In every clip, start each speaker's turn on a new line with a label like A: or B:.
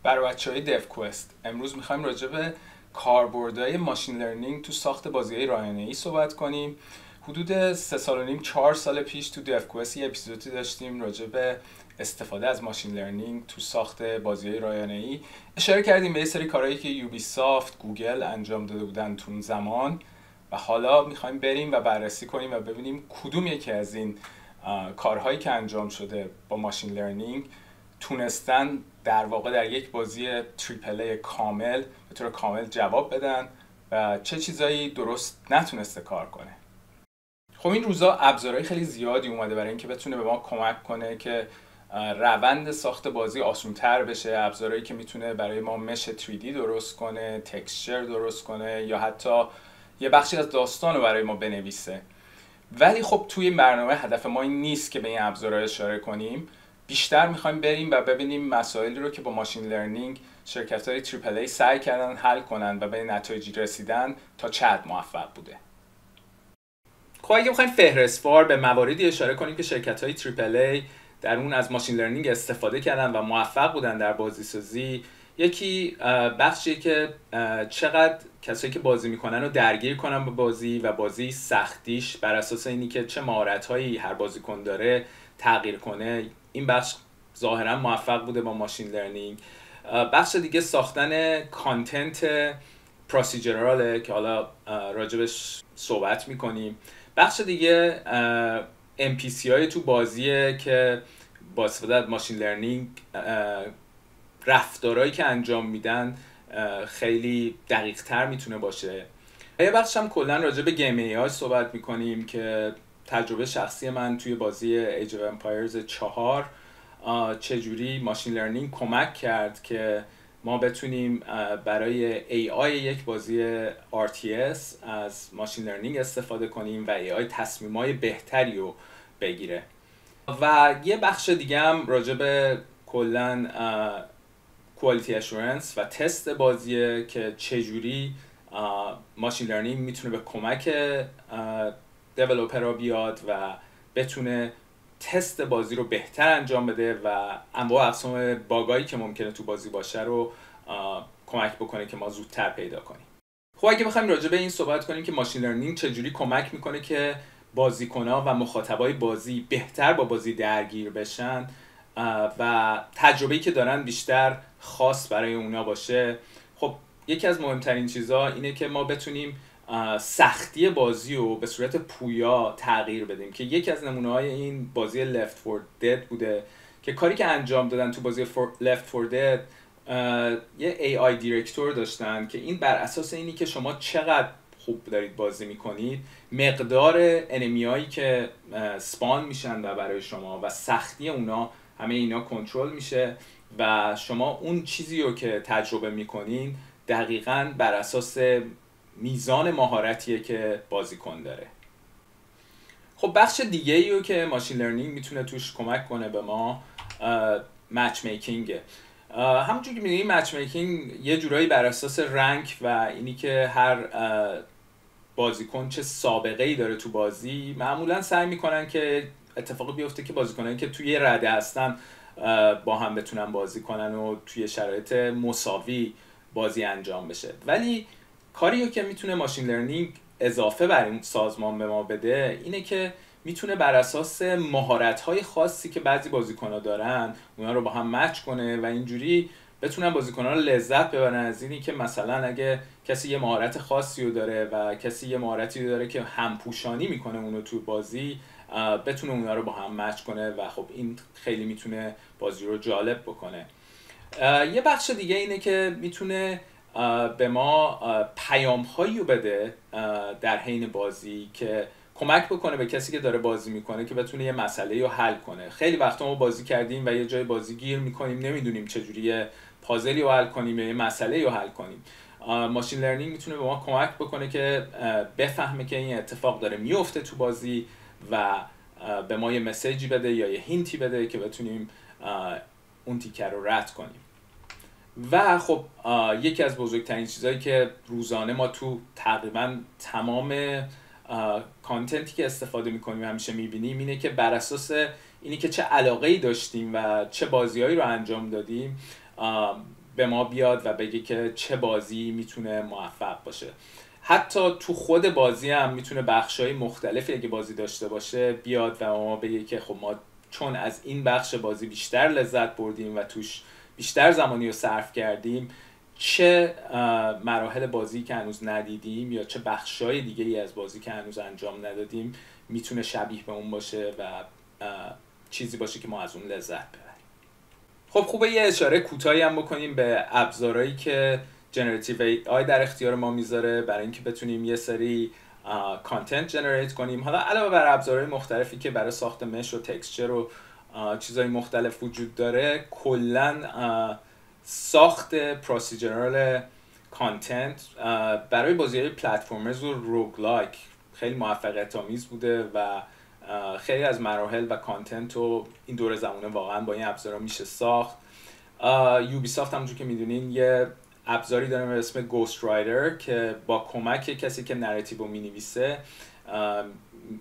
A: برای بچه‌های دیوکوست امروز می‌خوایم راجع به کاربردهای ماشین لرنینگ تو ساخت بازی‌های رایانه‌ای صحبت کنیم. حدود 3 سال و نیم 4 سال پیش تو دیوکوست یه اپیزودی داشتیم راجع به استفاده از ماشین لرنینگ تو ساخت بازی‌های رایانه‌ای. اشاره کردیم به یه سری کارهایی که یوبی سافت، گوگل انجام داده بودن تو اون زمان و حالا می‌خوایم بریم و بررسی کنیم و ببینیم کدوم یکی از این کارهایی که انجام شده با ماشین لرنینگ تونستن در واقع در یک بازی تریپل ای کامل به طور کامل جواب بدن و چه چیزایی درست نتونسته کار کنه. خب این روزا ابزارهای خیلی زیادی اومده برای اینکه بتونه به ما کمک کنه که روند ساخت بازی آسان‌تر بشه. ابزارهایی که میتونه برای ما مش 3D درست کنه، تکسچر درست کنه یا حتی یه بخشی از داستان رو برای ما بنویسه. ولی خب توی این برنامه هدف ما این نیست که به این ابزارها اشاره کنیم. بیشتر میخوایم بریم و ببینیم مسائلی رو که با ماشین لرنینگ شرکت‌های تریپل ای سعی کردن حل کنن و به نتایجی رسیدن تا چه حد موفق بوده. خب اگه بخوایم فهرستوار به مواردی اشاره کنیم که شرکت‌های تریپل ای در اون از ماشین لرنینگ استفاده کردن و موفق بودن در بازی سازی، یکی بخشیه که چقدر کسایی که بازی میکنن رو درگیر کنن به بازی و بازی سختیش بر اساس اینی که چه مهارت‌هایی هر بازیکن داره تغییر کنه. این بخش ظاهرا موفق بوده با ماشین لرنینگ. بخش دیگه ساختن کانتنت پروسیجراله که حالا راجبش صحبت میکنیم. بخش دیگه NPC های تو بازیه که با استفاده از ماشین لرنینگ رفتارهایی که انجام میدن خیلی دقیق تر میتونه باشه. یه بخش هم کلا راجع به گیم ای صحبت میکنیم که تجربه شخصی من توی بازی ایج اف امپایرز 4 چجوری ماشین لرنینگ کمک کرد که ما بتونیم برای AI یک بازی RTS از ماشین لرنینگ استفاده کنیم و AI تصمیمای بهتری رو بگیره. و یه بخش دیگه هم راجع به کلا کوالیتی اشورنس و تست بازیه که چجوری ماشین لرنینگ میتونه به کمک دیولپرها بیاد و بتونه تست بازی رو بهتر انجام بده و انواع اقسام باگایی که ممکنه تو بازی باشه رو کمک بکنه که ما زودتر پیدا کنیم. خب اگه بخوایم راجع به این صحبت کنیم که ماشین لرنینگ چجوری کمک میکنه که بازیکن‌ها و مخاطبای بازی بهتر با بازی درگیر بشن و تجربه‌ای که دارن بیشتر خاص برای اونا باشه، خب یکی از مهمترین چیزها اینه که ما بتونیم سختی بازی رو به صورت پویا تغییر بدیم که یکی از نمونه‌های این بازی Left 4 Dead بوده که کاری که انجام دادن تو بازی Left 4 Dead یه AI دیرکتور داشتن که این بر اساس اینی که شما چقدر خوب دارید بازی میکنید مقدار انمیایی که سپان میشن و برای شما و سختی اونا همه اینا کنترل میشه و شما اون چیزی رو که تجربه میکنین دقیقاً بر اساس میزان مهارتیه که بازیکن داره. خب بخش دیگه ای رو که ماشین لرنینگ میتونه توش کمک کنه به ما مچ میکینگه. همونجوری که می‌بینید مچ میکینگ یه جورایی بر اساس رنک و اینی که هر بازیکن چه سابقه‌ای داره تو بازی معمولا سعی میکنن که اتفاقی بیفته که بازیکنایی که توی رده هستن با هم بتونن بازی کنن و توی شرایط مساوی بازی انجام بشه. ولی کاریو که میتونه ماشین لرنینگ اضافه بر این سازمان به ما بده اینه که میتونه بر اساس مهارت‌های خاصی که بعضی بازیکن‌ها دارن اونا رو با هم مچ کنه و اینجوری بتونن بازیکن‌ها رو لذت ببرن از اینی که مثلا اگه کسی یه مهارت خاصی رو داره و کسی یه مهارتی رو داره که همپوشانی میکنه اونو تو بازی بتونه اونا رو با هم مچ کنه و خب این خیلی میتونه بازی رو جالب بکنه. یه بخش دیگه اینه که میتونه به ما پیام‌هایی رو بده در حین بازی که کمک بکنه به کسی که داره بازی میکنه که بتونه یه مسئله رو حل کنه. خیلی وقتا ما بازی کردیم و یه جای بازی گیر میکنیم نمیدونیم چجوری یه پازلی رو حل کنیم یا یه مسئله رو حل کنیم. ماشین لرنینگ میتونه به ما کمک بکنه که بفهمه که این اتفاق داره میفته تو بازی و به ما یه مسیجی بده یا یه هینتی بده که بتونیم اون تیکر رو رد کنیم. و خب یکی از بزرگترین چیزهایی که روزانه ما تو تقریبا تمام کانتنتی که استفاده میکنیم همیشه میبینیم اینه که بر اساس اینی که چه علاقه‌ای داشتیم و چه بازیهایی رو انجام دادیم به ما بیاد و بگه که چه بازی میتونه موفق باشه. حتی تو خود بازی هم میتونه بخشای مختلفی اگه بازی داشته باشه بیاد و ما بگه که خب ما چون از این بخش بازی بیشتر لذت بردیم و توش بیشتر زمانی رو صرف کردیم، چه مراحل بازی که هنوز ندیدیم یا چه بخشای دیگه ای از بازی که هنوز انجام ندادیم میتونه شبیه به اون باشه و چیزی باشه که ما از اون لذت ببریم. خب خوبه یه اشاره کوتاهی هم بکنیم به ابزارهایی که جنراتیو AI در اختیار ما میذاره برای اینکه بتونیم یه سری کانتنت جنریت کنیم. حالا علاوه بر ابزارهای مختلفی که برای ساخت مش و تکسچر و چیزهای مختلف وجود داره، کلاً ساخت پروسیجرال کانتنت برای بازی‌های پلتفرمرز و روگلایک خیلی موفقیت آمیز بوده و خیلی از مراحل و کانتنت رو این دور زمانه واقعا با این ابزارها میشه ساخت. یوبیسافت همونجور که میدونین یه ابزاری داره به اسم گوست رایدر که با کمک کسی که نراتیو رو مینویسه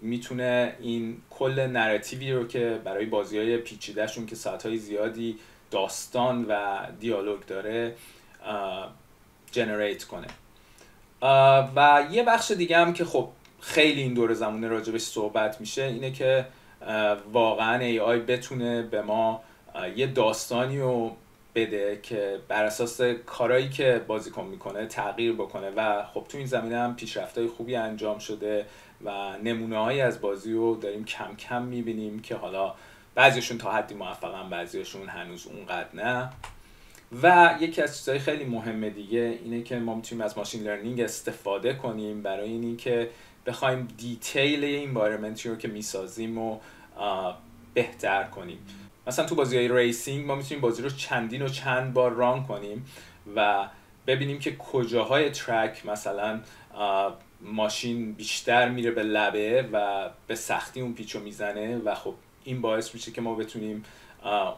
A: میتونه این کل نراتیوی رو که برای بازی‌های پیچیده‌شون که ساعت‌های زیادی داستان و دیالوگ داره جنریت کنه. و یه بخش دیگه هم که خب خیلی این دور زمانه راجبش صحبت میشه اینه که واقعا AI بتونه به ما یه داستانی رو بده که بر اساس کارهایی که بازیکن میکنه تغییر بکنه و خب تو این زمینه هم پیشرفت‌های خوبی انجام شده و نمونه‌هایی از بازی رو داریم کم کم میبینیم که حالا بعضیشون تا حدی موفقن، بعضیشون هنوز اونقدر نه. و یکی از چیزهای خیلی مهم دیگه اینه که ما میتونیم از ماشین لرنینگ استفاده کنیم برای اینکه بخوایم دیتیل انوایرمنتی رو که میسازیم و بهتر کنیم. مثلا تو بازی‌های ریسینگ ما میتونیم بازی رو چندین و چند بار ران کنیم و ببینیم که کجاهای ترک مثلا ماشین بیشتر میره به لبه و به سختی اون پیچو میزنه و خب این باعث میشه که ما بتونیم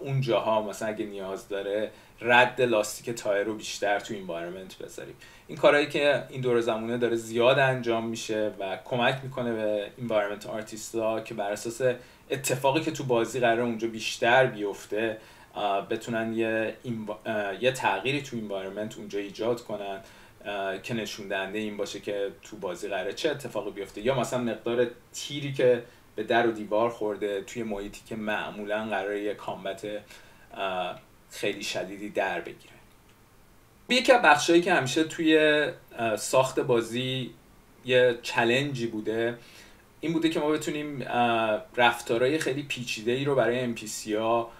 A: اون جاها مثلا اگه نیاز داره رد لاستیک تایر رو بیشتر تو انوایرمنت بذاریم. این کارهایی که این دور زمانه داره زیاد انجام میشه و کمک میکنه به انوایرمنت آرتیستا که بر اساس اتفاقی که تو بازی قراره اونجا بیشتر بیفته بتونن یه تغییری تو انوایرمنت اونجا ایجاد کنن که نشون دهنده این باشه که تو بازی قراره چه اتفاقی بیفته، یا مثلا مقدار تیری که به در و دیوار خورده توی محیطی که معمولا قراره یه کامبت خیلی شدیدی در بگیره. یکی از بخشایی که همیشه توی ساخت بازی یه چالنجی بوده این بوده که ما بتونیم رفتارهای خیلی پیچیده‌ای رو برای NPC ها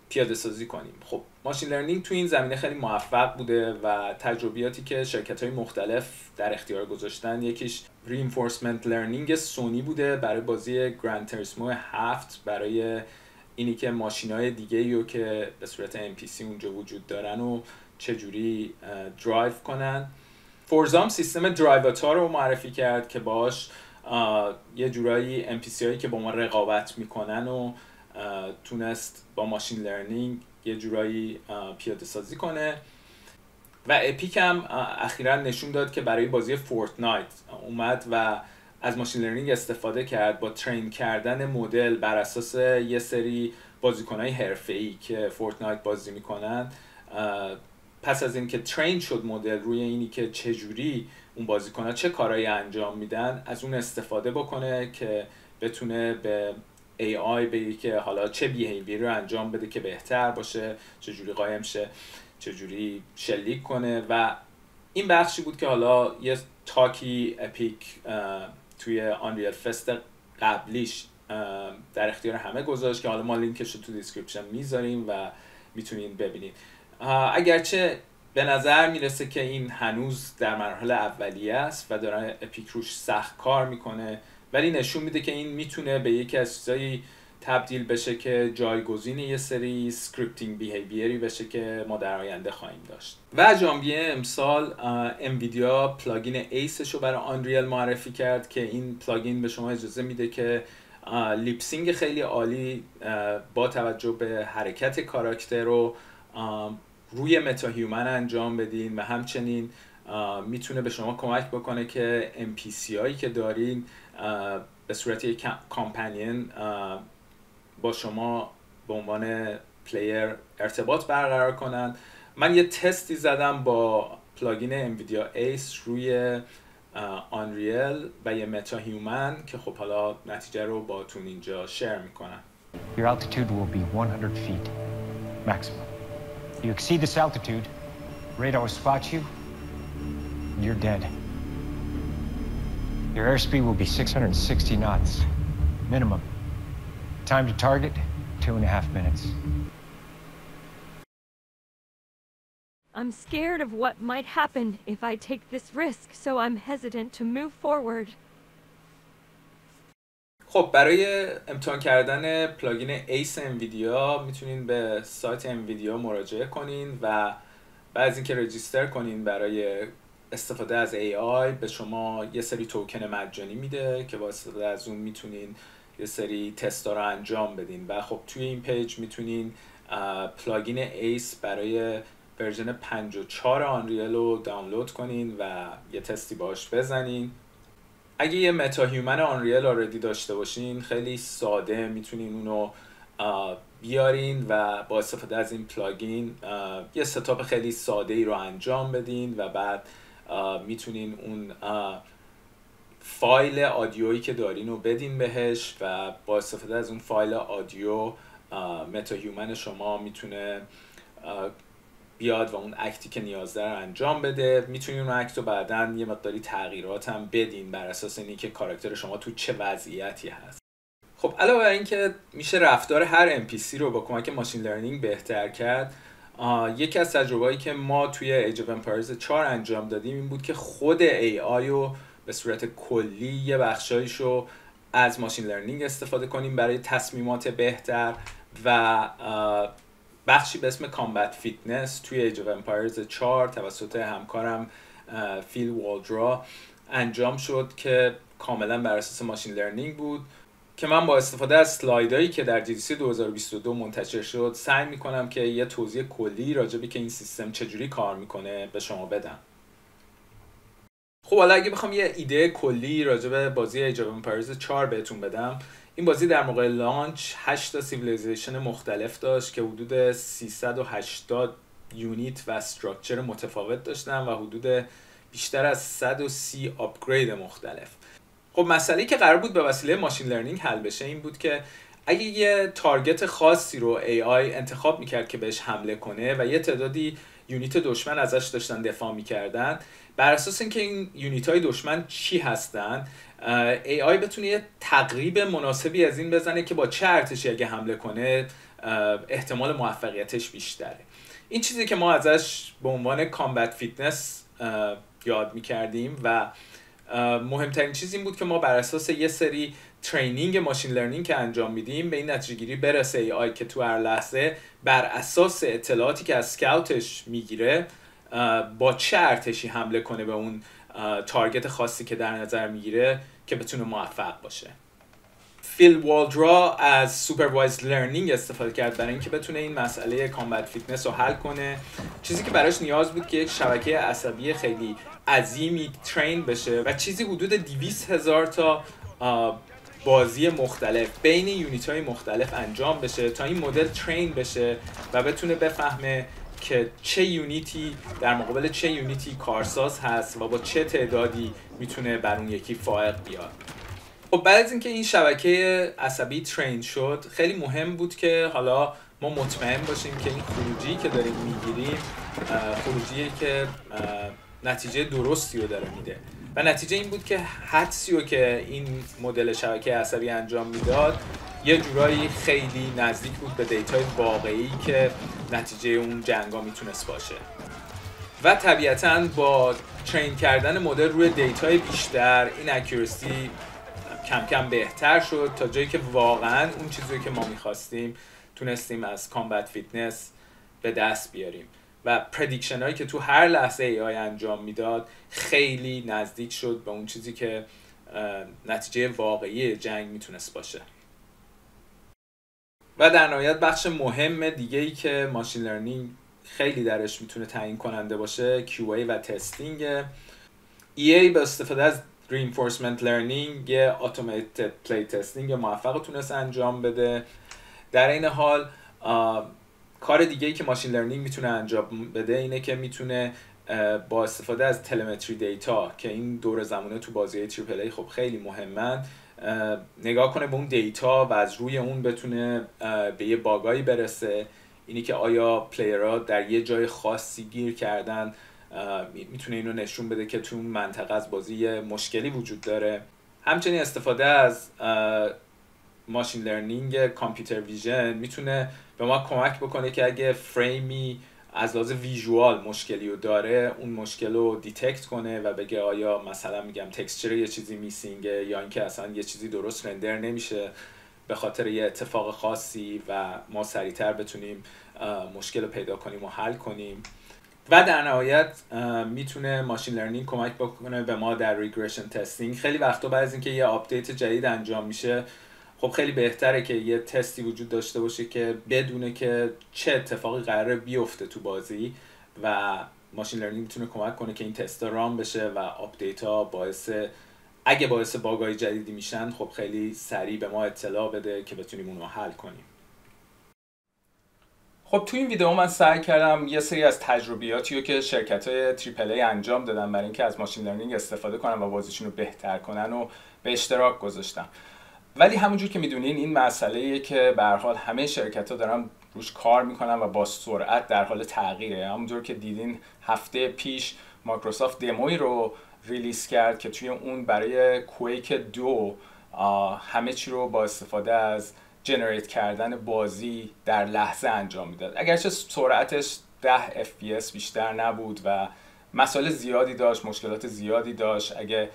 A: پیاده سازی کنیم. خب ماشین لرنینگ تو این زمینه خیلی موفق بوده و تجربیاتی که شرکت‌های مختلف در اختیار گذاشتن، یکیش reinforcement learning سونی بوده برای بازی گراند تریسمو 7 برای اینی که ماشین‌های دیگه‌ای رو که به صورت NPC اونجا وجود دارن و چجوری درایو کنن. فورزا هم سیستم درایواتار رو معرفی کرد که باش یه جورایی NPC هایی که با ما رقابت میکنن و تونست با ماشین لرنینگ یه جورایی پیاده سازی کنه. و اپیک هم اخیراً نشون داد که برای بازی فورتنایت اومد و از ماشین لرنینگ استفاده کرد با ترین کردن مدل بر اساس یه سری بازیکنای حرفه‌ای که فورتنایت بازی میکنن. پس از اینکه ترین شد مدل روی اینی که چجوری اون بازیکن‌ها چه کارهایی انجام میدن، از اون استفاده بکنه که بتونه به AI بگه که حالا چه بیهیویر رو انجام بده که بهتر باشه، چجوری قایم شه، چجوری شلیک کنه. و این بخشی بود که حالا یه تاکی اپیک توی آنریل فست قبلیش در اختیار همه گذاشت که حالا ما لینکش رو تو دیسکریپشن میذاریم و میتونین ببینید. اگرچه به نظر میرسه که این هنوز در مرحله اولیه است و داره اپیک روش سخت کار میکنه، ولی نشون میده که این میتونه به یکی از چیزایی تبدیل بشه که جایگزین یه سری سکریپتینگ بیهیویری بشه که ما در آینده خواهیم داشت. و ژانویه امسال انویدیا پلاگین ایسش رو برای آنریل معرفی کرد که این پلاگین به شما اجازه میده که لیپسینگ خیلی عالی با توجه به حرکت کاراکتر رو روی متا هیومن انجام بدین و همچنین میتونه به شما کمک بکنه که NPC هایی که دارین به صورت یک کامپنین با شما به عنوان پلیر ارتباط برقرار کنن من یه تستی زدم با پلاگین انویدیا ایس روی آنریل و یه متا هیومن که خب حالا نتیجه رو باتون اینجا شیر میکنم.
B: Your altitude will be 100 feet maximum. You exceed this altitude, radar will spot you, and you're dead. Your airspeed will be 660 knots minimum. Time to target 2.5 minutes.
C: I'm scared of what might happen if I take this risk, so I'm hesitant to move forward.
A: خب برای امتحان کردن پلاگین ایس انویدیا میتونین به سایت انویدیا مراجعه کنین و بعد از اینکه رجیستر کنین برای استفاده از AI به شما یه سری توکن مجانی میده که با استفاده از اون میتونین یه سری تستا رو انجام بدین و خب توی این پیج میتونین پلاگین ایس برای ورژن 54 آنریل رو دانلود کنین و یه تستی باش بزنین. اگه یه متا هیومن آنریل آردی داشته باشین خیلی ساده میتونین اونو بیارین و با استفاده از این پلاگین یه ستاپ خیلی ساده ای رو انجام بدین و بعد میتونین اون فایل آدیویی که دارین رو بدین بهش و با استفاده از اون فایل آدیو متا هیومن شما میتونه بیاد و اون اکتی که نیاز داره انجام بده. میتونین اون اکت رو بعداً یه مقداری تغییرات هم بدین بر اساس اینکه کاراکتر شما تو چه وضعیتی هست. خب علاوه بر اینکه میشه رفتار هر NPC رو با کمک ماشین لرنینگ بهتر کرد، یکی از تجربه‌ای که ما توی Age of Empires 4 انجام دادیم این بود که خود AI رو به صورت کلی یه بخشایش رو از ماشین لرنینگ استفاده کنیم برای تصمیمات بهتر و بخشی به اسم کامبت فیتنس توی Age of Empires 4 توسط همکارم فیل والدرا انجام شد که کاملا بر اساس ماشین لرنینگ بود که من با استفاده از سلایدایی که در GDC 2022 منتشر شد سعی میکنم که یه توضیح کلی راجبی که این سیستم چجوری کار میکنه به شما بدم. خب حالا اگه بخوام یه ایده کلی راجب بازی Age of Empires 4 بهتون بدم، این بازی در موقع لانچ 8 تا سیویلیزیشن مختلف داشت که حدود 380 یونیت و استراکچر متفاوت داشتن و حدود بیشتر از 130 آپگرید مختلف. خب مسئله‌ای که قرار بود به وسیله ماشین لرنینگ حل بشه این بود که اگه یه تارگت خاصی رو AI انتخاب میکرد که بهش حمله کنه و یه تعدادی یونیت دشمن ازش داشتن دفاع میکردن، بر اساس اینکه این یونیت های دشمن چی هستن AI بتونه یه تقریب مناسبی از این بزنه که با چه ارتشی اگه حمله کنه احتمال موفقیتش بیشتره. این چیزی که ما ازش به عنوان کامبت فیتنس یاد میکردیم و مهمترین چیز این بود که ما بر اساس یه سری ترینینگ ماشین لرنینگ که انجام میدیم به این نتیجه گیری برسه AI که تو هر لحظه بر اساس اطلاعاتی که از سکاوتش میگیره با چه ارتشی حمله کنه به اون تارگت خاصی که در نظر میگیره که بتونه موفق باشه. فیل والدرا از سوپروایزد لرنینگ استفاده کرد برای اینکه بتونه این مسئله کامبت فیتنس رو حل کنه. چیزی که براش نیاز بود که یک شبکه عصبی خیلی عظیمی ترین بشه و چیزی حدود 200,000 تا بازی مختلف بین یونیت های مختلف انجام بشه تا این مدل ترین بشه و بتونه بفهمه که چه یونیتی در مقابل چه یونیتی کارساز هست و با چه تعدادی میتونه بر اون یکی فائق بیاد. خب بعد از اینکه این شبکه عصبی ترین شد خیلی مهم بود که حالا ما مطمئن باشیم که این خروجی که داریم میگیریم خروجیه که نتیجه درستی رو داره میده و نتیجه این بود که حدسی رو که این مدل شبکه عصبی انجام میداد یه جورایی خیلی نزدیک بود به دیتای واقعی که نتیجه اون جنگا میتونست باشه و طبیعتاً با ترین کردن مدل روی دیتای بیشتر این اکیورسی کم کم بهتر شد تا جایی که واقعاً اون چیزی که ما میخواستیم تونستیم از کامبت فیتنس به دست بیاریم و پردیکشن هایی که تو هر لحظه AI انجام میداد خیلی نزدیک شد به اون چیزی که نتیجه واقعی جنگ میتونست باشه. و در نهایت بخش مهم دیگه‌ای که ماشین لرنینگ خیلی درش میتونه تعیین کننده باشه QA و تستینگ. EA به استفاده از reinforcement learning یه automated play testing موفق تونست انجام بده. در این حال کار دیگه‌ای که ماشین لرنینگ میتونه انجام بده اینه که میتونه با استفاده از تلمتری دیتا که این دور زمانه تو بازی تریپل ای خب خیلی مهمن، نگاه کنه به اون دیتا و از روی اون بتونه به یه باگایی برسه. اینی که آیا پلیرها در یه جای خاصی گیر کردن، میتونه اینو نشون بده که تو اون منطقه از بازی یه مشکلی وجود داره. همچنین استفاده از ماشین لرنینگ کامپیوتر ویژن میتونه به ما کمک بکنه که اگه فریمی از لحاظ ویژوال مشکلی رو داره، اون مشکل رو دیتکت کنه و بگه آیا مثلا میگم تکسچر یه چیزی میسینگه یا اینکه اصلا یه چیزی درست رندر نمیشه به خاطر یه اتفاق خاصی و ما سریعتر بتونیم مشکل رو پیدا کنیم و حل کنیم. و در نهایت میتونه ماشین لرنینگ کمک بکنه به ما در ریگرشن تستینگ. خیلی وقتا بعد از اینکه یه آپدیت جدید انجام میشه، خب خیلی بهتره که یه تستی وجود داشته باشه که بدونه که چه اتفاقی قراره بیفته تو بازی و ماشین لرنینگ میتونه کمک کنه که این تستا ران بشه و آپدیت ها اگه باعث باگای جدیدی میشن خب خیلی سریع به ما اطلاع بده که بتونیم اونو حل کنیم. خب تو این ویدیو من سعی کردم یه سری از تجربیاتی رو که شرکت‌های تریپل ای انجام دادن برای اینکه از ماشین لرنینگ استفاده کنن و بازیشون رو بهتر کنن و به اشتراک گذاشتم. ولی همونجور که میدونین این مسئله‌ایه که به هر حال همه شرکت‌ها دارن روش کار میکنن و با سرعت در حال تغییره. همونجور که دیدین هفته پیش مایکروسافت دموی رو ریلیز کرد که توی اون برای کویک 2 همه چی رو با استفاده از جنریت کردن بازی در لحظه انجام میداد. اگرچه سرعتش 10 FPS بیشتر نبود و مسائل زیادی داشت، مشکلات زیادی داشت. اگه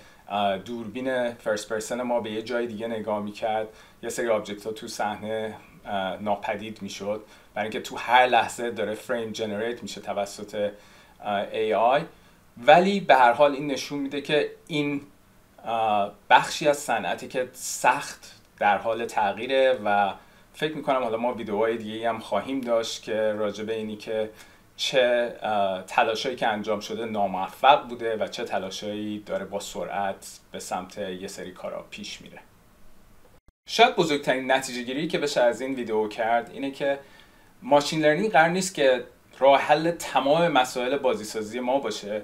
A: دوربین فرست پرسن ما به یه جای دیگه نگاه میکرد، یه سری آبجکت ها تو صحنه ناپدید میشد، برای اینکه تو هر لحظه داره فریم جنریت میشه توسط AI. ولی به هر حال این نشون میده که این بخشی از صنعتی که سخت در حال تغییره و فکر میکنم حالا ما ویدیوهای دیگه هم خواهیم داشت که راجع به اینی که چه تلاشایی که انجام شده ناموفق بوده و چه تلاشایی داره با سرعت به سمت یه سری کارا پیش میره. شاید بزرگترین نتیجه گیری که بشه از این ویدیو کرد اینه که ماشین لرنینگ قرار نیست که راه حل تمام مسائل بازیسازی ما باشه،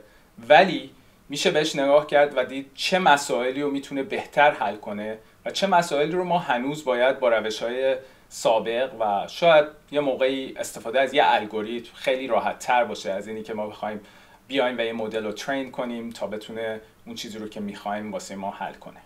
A: ولی میشه بهش نگاه کرد و دید چه مسائلی رو میتونه بهتر حل کنه و چه مسائلی رو ما هنوز باید با روش‌های سابق و شاید یه موقعی استفاده از یه الگوریتم خیلی راحت تر باشه از اینی که ما بخوایم بیایم و یه مدل رو ترین کنیم تا بتونه اون چیزی رو که میخوایم واسه ما حل کنه.